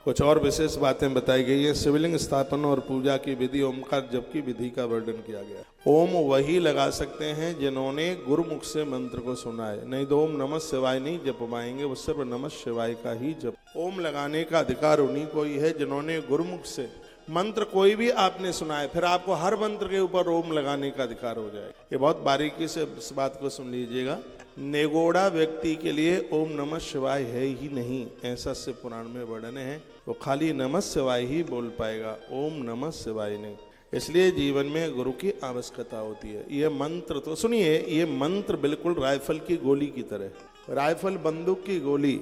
कुछ और विशेष बातें बताई गई है। शिवलिंग स्थापन और पूजा की विधि, ओमकार जप की विधि का वर्णन किया गया। ओम वही लगा सकते हैं जिन्होंने गुरुमुख से मंत्र को सुना है, नहीं तो ओम नमः शिवाय नहीं जप पाएंगे, वो सिर्फ नमः शिवाय का ही जप। ओम लगाने का अधिकार उन्हीं को ही है जिन्होंने गुरुमुख से मंत्र कोई भी आपने सुना है, फिर आपको हर मंत्र के ऊपर ओम लगाने का अधिकार हो जाए। ये बहुत बारीकी से इस बात को सुन लीजिएगा। निगोड़ा व्यक्ति के लिए ओम नमः शिवाय है ही नहीं, ऐसा शिव पुराण में वर्णन है। वो खाली नमः शिवाय ही बोल पाएगा, ओम नमः शिवाय नहीं। इसलिए जीवन में गुरु की आवश्यकता होती है। ये मंत्र तो सुनिए, ये मंत्र बिल्कुल राइफल की गोली की तरह, राइफल बंदूक की गोली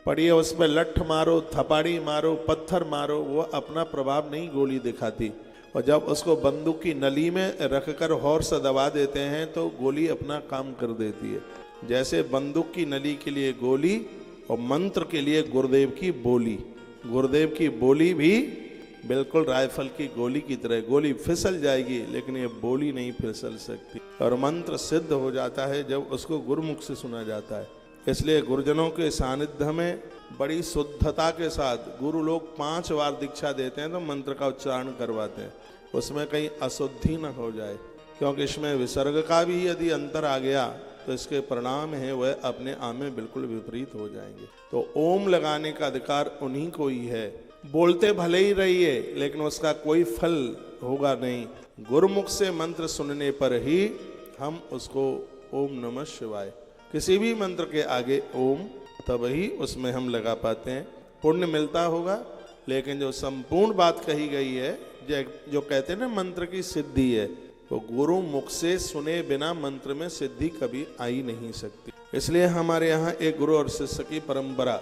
पड़ी है, उस पर लठ मारो, थपाड़ी मारो, पत्थर मारो, वो अपना प्रभाव नहीं गोली दिखाती। और जब उसको बंदूक की नली में रखकर हौर से दबा देते हैं तो गोली अपना काम कर देती है। जैसे बंदूक की नली के लिए गोली और मंत्र के लिए गुरुदेव की बोली, गुरुदेव की बोली भी बिल्कुल राइफल की गोली की तरह, गोली फिसल जाएगी लेकिन ये बोली नहीं फिसल सकती। और मंत्र सिद्ध हो जाता है जब उसको गुरुमुख से सुना जाता है। इसलिए गुरुजनों के सानिध्य में बड़ी शुद्धता के साथ गुरु लोग 5 बार दीक्षा देते हैं तो मंत्र का उच्चारण करवाते हैं, उसमें कहीं अशुद्धि न हो जाए, क्योंकि इसमें विसर्ग का भी यदि अंतर आ गया तो इसके परिणाम है वह अपने आप में बिल्कुल विपरीत हो जाएंगे। तो ओम लगाने का अधिकार उन्हीं को ही है। बोलते भले ही रहिए लेकिन उसका कोई फल होगा नहीं। गुरुमुख से मंत्र सुनने पर ही हम उसको ओम नमः शिवाय, किसी भी मंत्र के आगे ओम, तब ही उसमें हम लगा पाते हैं, पुण्य मिलता होगा। लेकिन जो संपूर्ण बात कही गई है, जो कहते हैं ना मंत्र की सिद्धि है, वो गुरु मुख से सुने बिना मंत्र में सिद्धि कभी आ ही नहीं सकती। इसलिए हमारे यहाँ एक गुरु और शिष्य की परंपरा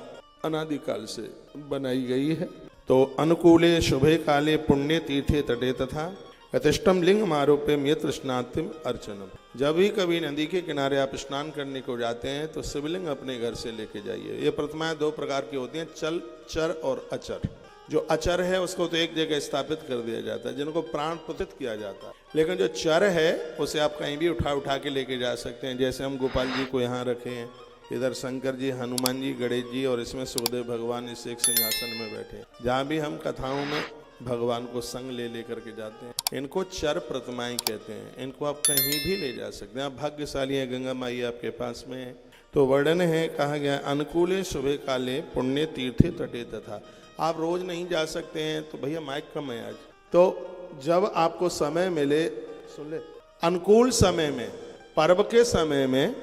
अनादिकाल से बनाई गई है। तो अनुकूले शुभे काले पुण्य तीर्थे तटे तथा यतिष्ठम लिंग आरोप्यम यत्र स्नातिम अर्चनम। जब भी कभी नदी के किनारे आप स्नान करने को जाते हैं तो शिवलिंग अपने घर से लेके जाइए। ये प्रतिमाएं 2 प्रकार की होती हैं, चल चर और अचर। जो अचर है उसको तो एक जगह स्थापित कर दिया जाता है, जिनको प्राण प्रतिष्ठित किया जाता है। लेकिन जो चर है उसे आप कहीं भी उठा के लेके जा सकते हैं। जैसे हम गोपाल जी को यहाँ रखे हैं, इधर शंकर जी, हनुमान जी, गणेश जी और इसमें सुखदेव भगवान इस एक सिंहासन में बैठे। जहाँ भी हम कथाओं में भगवान को संग ले लेकर के जाते हैं, इनको चर प्रतिमाएं कहते हैं। इनको आप कहीं भी ले जा सकते हैं। आप भाग्यशाली हैं, गंगा माई आपके पास में है। तो वर्णन है, कहा गया अनुकूले शुभे काले पुण्य तीर्थे तटे तथा। आप रोज नहीं जा सकते हैं तो भैया माइक कम है आज, तो जब आपको समय मिले, सुन ले, अनुकूल समय में, पर्व के समय में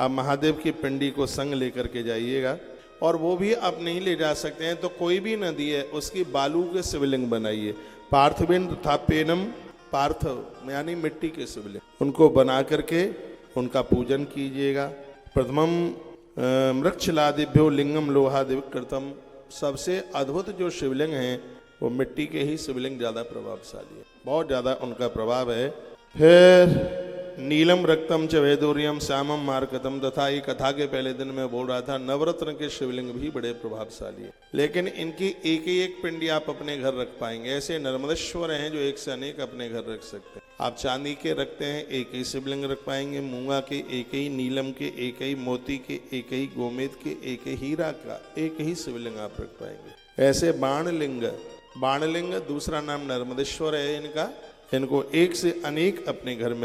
आप महादेव की पिंडी को संग लेकर के जाइएगा। और वो भी आप नहीं ले जा सकते हैं तो कोई भी नदी है उसकी बालू के शिवलिंग बनाइए। पार्थिवेन तथा पेनम, पार्थ यानी मिट्टी के शिवलिंग, उनको बना करके उनका पूजन कीजिएगा। प्रथमम मृक्षलादिभ्यो लिंगम लोहादिव कृतम। सबसे अद्भुत जो शिवलिंग हैं वो मिट्टी के ही शिवलिंग ज़्यादा प्रभावशाली है, बहुत ज़्यादा उनका प्रभाव है। फिर नीलम रक्तम च वैदूर्यम श्यामम मार्कतम, तथा ये कथा के पहले दिन में बोल रहा था नवरत्न के शिवलिंग भी बड़े प्रभावशाली है। लेकिन इनकी एक ही एक पिंडी आप अपने घर रख पाएंगे। ऐसे नर्मदेश्वर हैं जो एक से अनेक अपने घर रख सकते हैं। आप चांदी के रखते हैं, एक ही शिवलिंग रख पाएंगे, मूंगा के एक ही, नीलम के एक ही, मोती के एक ही, गोमेद के एक ही, हीरा का एक ही शिवलिंग आप रख पाएंगे। ऐसे बाणलिंग, बाणलिंग दूसरा नाम नर्मदेश्वर है इनका, इनको एक से अनेक अपने घर में